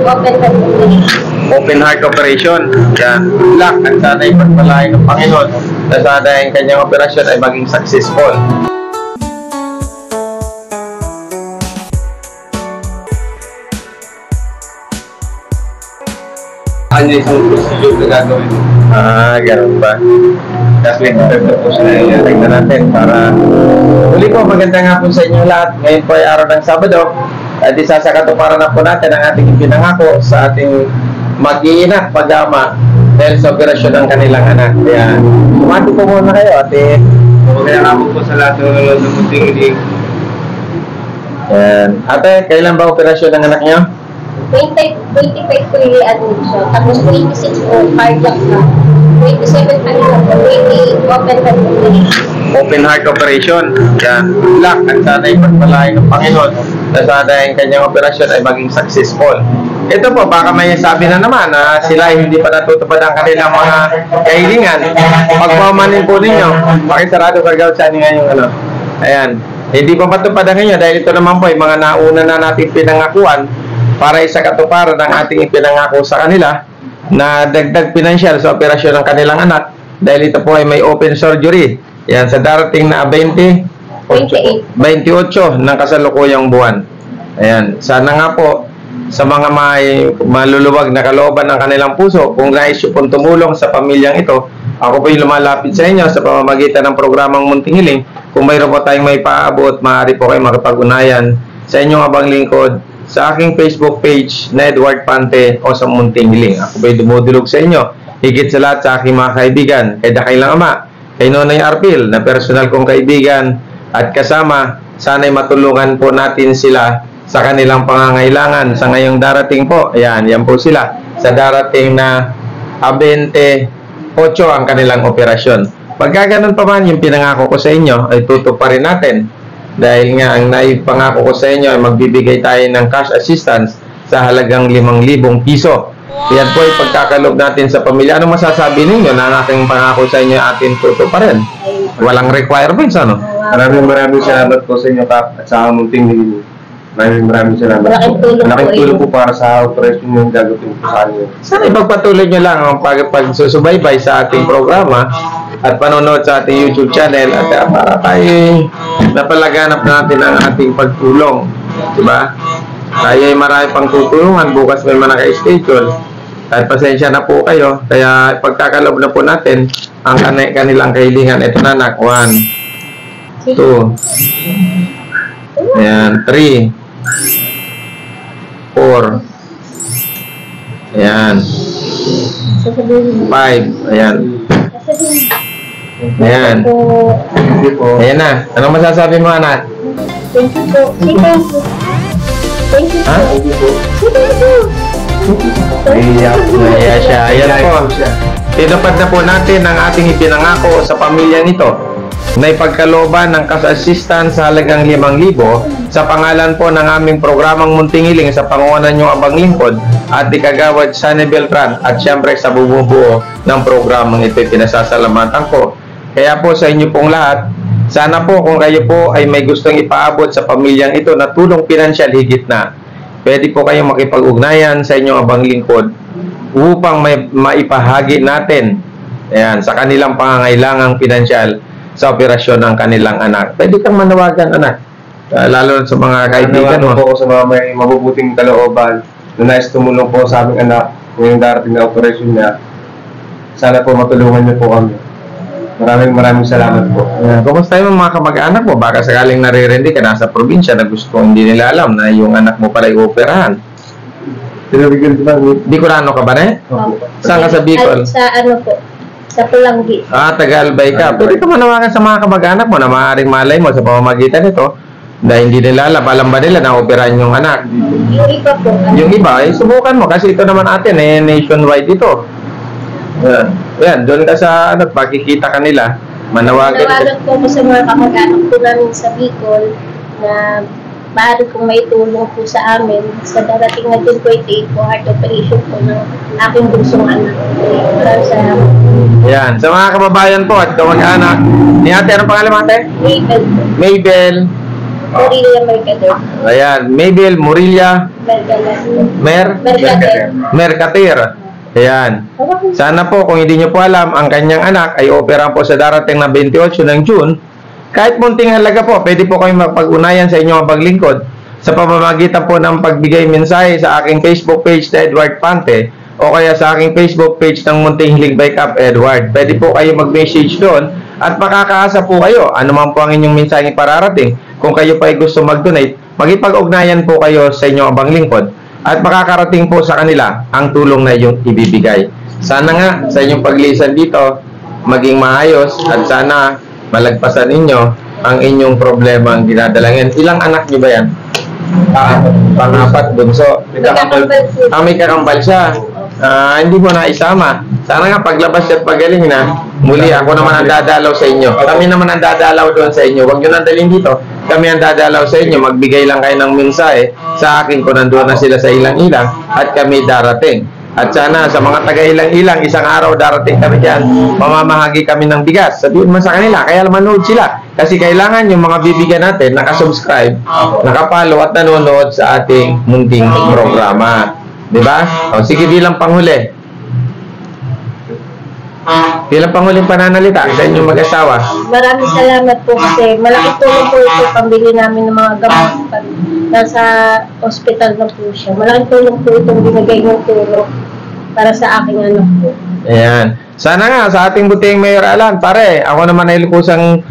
open heart operation. Open heart operation. Yan. Luck at sana ipagpalain ng Panginoon na sana yung kanyang operasyon ay maging successful. Ano yung procedure na gagawin? Ganun ba? Kasi nagtagda po siya na tingnan natin para muli po maganda nga po sa inyo lahat. Ngayon po ay araw ng Sabado at isasakatuparan na po natin ang ating pinangako sa ating mag-iina, mag-ama dahil sa operasyon ng kanilang anak. Kaya sumati po muna kayo ate. Kaya ako po sa lahat ng nanonood ng munting hiling. Ate, kailan ba operasyon ng anak niyo? 25 po yung admission. Tapos 26 po, cardiac na. 27 kanila po, 28 open heart operation. Open heart operation. Yan. Luck at sana ipagpalain ng Panginoon na sana yung kanyang operasyon ay maging successful. Ito po, baka may sabi na naman na sila ay hindi pa natutupad ang kanilang mga kahilingan. Pagpamanin po ninyo, pakisarado kagawad sa nga yung ano. Ayan. Hindi pa matupad ang inyo dahil ito naman po ay mga nauna na natin pinangakuan para isa katuparan ng ating ipinangako sa kanila na dagdag pinansyal sa operasyon ng kanilang anak dahil ito po ay may open surgery. Yan, sa darating na 28 ng kasalukuyang buwan. Ayan, sana nga po sa mga may maluluwag na kalooban ng kanilang puso, kung nais pong tumulong sa pamilyang ito, ako po yung lumalapit sa inyo sa pamamagitan ng programang Munting Hiling. Kung mayroon po tayong may paabot, maaari po kayo makapag-unayan sa inyong abang lingkod sa aking Facebook page na Edward Pante o sa Munting Hiling. Ako ba'y dumudulog sa inyo, higit sa lahat sa aking mga kaibigan, kay Dakilang Ama, kay Nonoy Arpil, na personal kong kaibigan at kasama, sana'y matulungan po natin sila sa kanilang pangangailangan sa ngayong darating po. Ayan, yan po sila. Sa darating na 28 ang kanilang operasyon. Pagka ganun pa man, yung pinangako ko sa inyo ay tutuparin natin. Dahil nga, ang naipangako ko sa inyo ay magbibigay tayo ng cash assistance sa halagang 5,000 piso. Yan po ay pagkakalob natin sa pamilya. Ano masasabi ninyo na ang aking pangako sa inyo atin tutuparin? Walang requirements, ano? Maraming salamat po sa inyo, Kap, at sa Munting Hiling. Maraming salamat po. Malaking tulong po para sa operasyon yung gagawin po sa inyo. Sana ipagpatuloy nyo lang ang pagsusubaybay sa ating programa at panonood sa ating YouTube channel at para tayo napalaganap natin ang ating pagtulong. Diba? Tayo ay marami pang tutulungan. Bukas may mga naka-schedule. Kahit pasensya na po kayo. Kaya pagkakalob na po natin ang kanilang kahilingan. Ito na, anak. 1, 2, ayan, 3, 4, ayan, 5, ayan, ayan, ayan na. Anong masasabi mo, anak? Thank you po. Thank you Ha? Naiya siya. Ayan po. Tinupad na po natin ang ating ipinangako sa pamilya nito na ipagkalooban ng cash assistance sa halagang 5,000 sa pangalan po ng aming programang Munting Hiling sa pangungunan niyong abang lingkod at ikagawad Sunny Beltran at syempre sa bumubuo ng programang ito pinasasalamatan ko. Kaya po sa inyo pong lahat, sana po kung kayo po ay may gustong ipaabot sa pamilyang ito na tulong pinansyal higit na, pwede po kayong makipag-ugnayan sa inyong abang lingkod upang maipahagi natin sa kanilang pangangailangang pinansyal sa operasyon ng kanilang anak. Pwede kang manawagan, anak. Lalo sa mga kaibigan mo. Po ako sa mga may mabubuting kalooban na nais tumulong po sa aming anak ngayong darating na operasyon niya. Sana po matulungan niyo po kami. Maraming salamat po. Kumusta yung mga kamag-anak mo? Baka sakaling naririnig ka nasa probinsya na gusto hindi nila alam na yung anak mo pala i-operahan. Bicolano ka ba, ne? Saan ka sa Bicol? Sa ano po? Sa Pulanggi. Taga-Albay ka. Pwede ka manawagan sa mga kamag-anak mo na maaaring malay mo sa pamamagitan nito dahil hindi nila alam ba nila na operahan yung anak? Yung iba po. Yung iba, subukan mo kasi ito naman atin nationwide ito. Yan, doon ka sa pagkikita kanila, manawagan po ko sa mga kamag-anak po namin sa Bicol na maaari kung may tulong po sa amin sa darating na 28 po heart operation po ng aking bunsong anak. Maraming salamat. Yan, sa mga kababayan po at kamag-anak ni ate, anong pangalan mo ate? Mabel. Mabel. Murilla Mercader. Ayan, Mabel Murilla Mercader. Ayan. Sana po, kung hindi nyo po alam, ang kanyang anak ay operahan po sa darating na 28 ng June. Kahit munting halaga po, pwede po kayong magpag-unayan sa inyong paglingkod sa pamamagitan po ng pagbigay mensahe sa aking Facebook page na Edward Pante o kaya sa aking Facebook page ng Munting Hiling by Cap Edward. Pwede po kayo mag-message doon at makakaasa po kayo. Ano man po ang inyong mensahe pararating. Kung kayo pa ay gusto mag-donate, magipag-ugnayan po kayo sa inyong abang lingkod at makakarating po sa kanila ang tulong na iyong ibibigay. Sana nga sa inyong paglisan dito maging maayos at sana malagpasan ninyo ang inyong problema ang dinadalangin. Ilang anak niyo ba yan? Pang-apat, bunso. May kakambal siya. Hindi mo na isama. Sana nga paglabas at pagaling na, muli ako naman ang dadalaw sa inyo. Kami naman ang dadalaw doon sa inyo. Huwag nyo nang dalhin dito. Kami ang dadalaw sa inyo. Magbigay lang kayo ng mensahe sa akin kung nandoon na sila sa ilang-ilang at kami darating. At sana sa mga taga-ilang-ilang, isang araw darating kami dyan, mamamahagi kami ng bigas. Sabihin mo sa kanila, kaya manood sila. Kasi kailangan yung mga bibigyan natin, nakasubscribe, nakapalo at nanonood sa ating munting programa. Diba? O sige, bilang panghuli. Bilang panghuling pananalita sa inyong mag-asawa. Maraming salamat po kasi malaking tulong po ito pambili namin ng mga gamot pag nasa hospital na po siya. Malaking tulong po itong binigay ng tulong para sa aking anak po. Ayan. Sana nga sa ating buting Mayor Alan, pare, ako naman ay kusang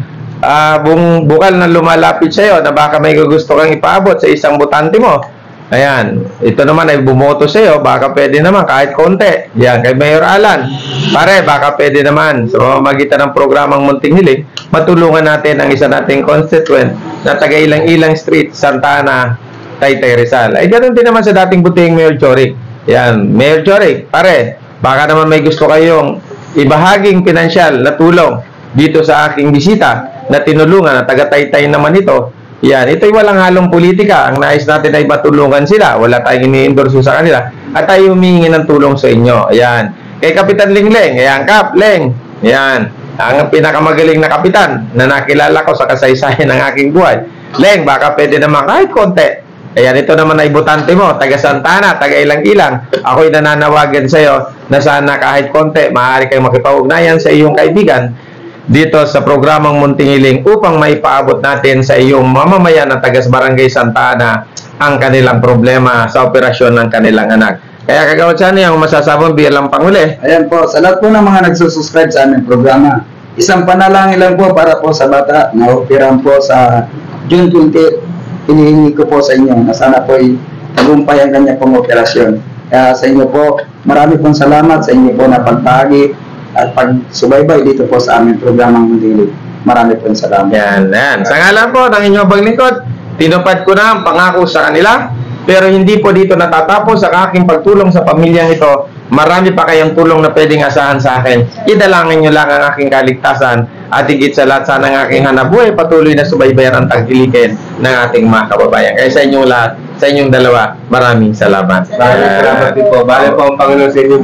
bukal na lumalapit sa iyo na baka may gusto kang ipaabot sa isang butante mo. Ayan, ito naman ay bumoto sa iyo, baka pwede naman kahit konti. Yan, kay Mayor Alan. Pare, baka pwede naman sa pamamagitan ng programang Munting Hiling, matulungan natin ang isa nating constituent na taga Ilang-Ilang Street, Santa Ana, Taytay Rizal. Ay ganoon din naman sa dating buting Mayor Jorik. Yan, Mayor Jorik, pare, baka naman may gusto kayong ibahaging pinansyal na tulong dito sa aking bisita na tinulungan na taga Taytay naman ito. Yan, ito'y walang halong politika. Ang nais natin ay matulungan sila. Wala tayong ini-endorse sa kanila. At tayo humingi ng tulong sa inyo. Ayan. Kay Kapitan Lingleng. Ayan, Kap, Leng. Ayan. Ang pinakamagaling na kapitan na nakilala ko sa kasaysayan ng aking buhay. Leng, baka pwede naman kahit konti. Ayan, ito naman ay butante mo. Taga Santana, taga Ilang-Ilang. Ako'y nananawagan sa iyo na sana kahit konti, maaari kayong makipag-ugnayan sa iyong kaibigan dito sa programang Munting Hiling upang maipaabot natin sa iyong mamamayan na taga Barangay Santa Ana ang kanilang problema sa operasyon ng kanilang anak. Kaya kagawad sana yung masasabong bilang panghuli. Ayan po, sa lahat po ng mga nagsusubscribe sa aming programa, isang panalangin lang po para po sa bata na operahan po sa June 20. Hinihingi ko po sa inyo na sana po ay tagumpay ang kanya pong operasyon. Kaya sa inyo po, marami pong salamat sa inyo po na pagpahagi at pagsubaybay dito po sa aming programang Munting Hiling. Marami po salamat. Yan. Sa ngalan po ng inyong paglingkod, tinupad ko na ang pangako sa kanila, pero hindi po dito natatapos ang aking pagtulong sa pamilyang ito. Marami pa kayong tulong na pwedeng asahan sa akin. Idalangin nyo lang ang aking kaligtasan at higit sa lahat sana ng aking hanapbuhay patuloy na subaybayan ang tagtilikin ng ating mga kababayan. Kaya sa inyong lahat, sa inyong dalawa, maraming salamat. Salamat din po. Bale po ang Panginoon sa inyo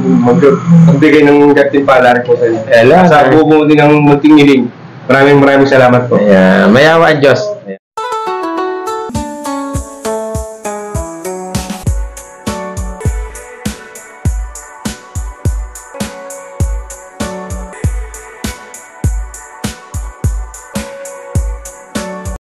magbigay ng gatimpala po sa inyo. Sa buong din ng Munting Hiling. Maraming salamat po. Mayawa ang Diyos.